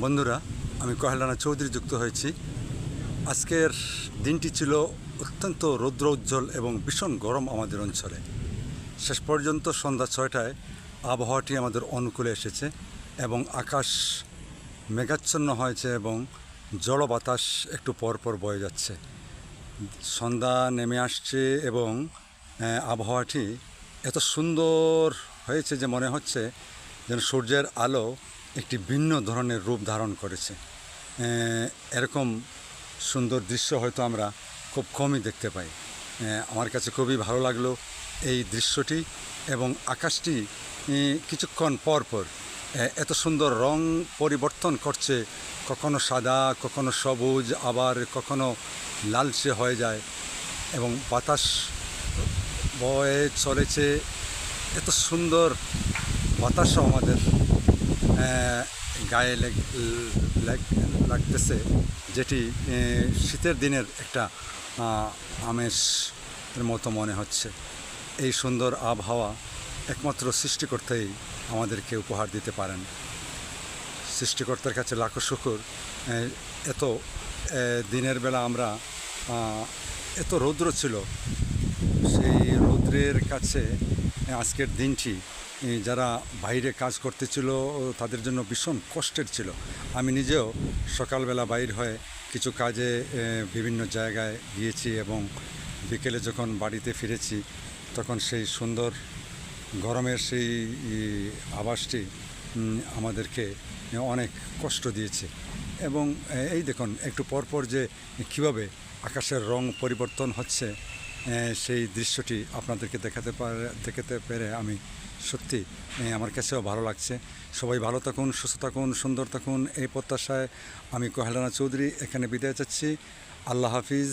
বন্ধুরা, আমি কোহেল রানা চৌধুরী যুক্ত হয়েছি। আজকের দিনটি ছিল অত্যন্ত রৌদ্র উজ্জ্বল এবং ভীষণ গরম আমাদের অঞ্চলে। শেষ পর্যন্ত সন্ধ্যা 6টায় আবহাওয়াটি আমাদের অনুকূলে এসেছে এবং আকাশ মেঘাচ্ছন্ন হয়েছে এবং জলবাতাস একটু পর পর বয়ে যাচ্ছে। সন্ধ্যা নেমে আসছে এবং আবহাওয়াটি এত সুন্দর হয়েছে যে মনে হচ্ছে যেন সূর্যের আলো একটি ভিন্ন ধরনের রূপ ধারণ করেছে। এরকম সুন্দর দৃশ্য হয়তো আমরা খুব কমই দেখতে পাই। আমার কাছে খুবই ভালো লাগলো এই দৃশ্যটি এবং আকাশটি কিছুক্ষণ পর পর এত সুন্দর রং পরিবর্তন করছে, কখনো সাদা, কখনো সবুজ, আবার কখনো লালচে হয়ে যায় এবং বাতাস বয়ে চলেছে। এত সুন্দর বাতাসও আমাদের গায়ে লাগতেছে, যেটি শীতের দিনের একটা আমেজের মতো মনে হচ্ছে। এই সুন্দর আবহাওয়া একমাত্র সৃষ্টিকর্তাই আমাদেরকে উপহার দিতে পারেন। সৃষ্টিকর্তার কাছে লাখো শুকর। এত দিনের বেলা আমরা এত রৌদ্র ছিল, সেই রৌদ্রের কাছে আজকের দিনটি যারা বাইরে কাজ করতেছিল তাদের জন্য ভীষণ কষ্টের ছিল। আমি নিজেও সকালবেলা বাইর হয়ে কিছু কাজে বিভিন্ন জায়গায় গিয়েছি এবং বিকেলে যখন বাড়িতে ফিরেছি তখন সেই সুন্দর গরমের সেই আভাসটি আমাদেরকে অনেক কষ্ট দিয়েছে। এবং এই দেখুন একটু পরপর যে কীভাবে আকাশের রং পরিবর্তন হচ্ছে, সেই দৃশ্যটি আপনাদেরকে দেখাতে পেরে আমি সত্যি আমার কাছেও ভালো লাগছে। সবাই ভালো থাকুন, সুস্থ থাকুন, সুন্দর থাকুন, এই প্রত্যাশায় আমি কোহেল রানা চৌধুরী এখানে বিদায় চাচ্ছি। আল্লাহ হাফিজ।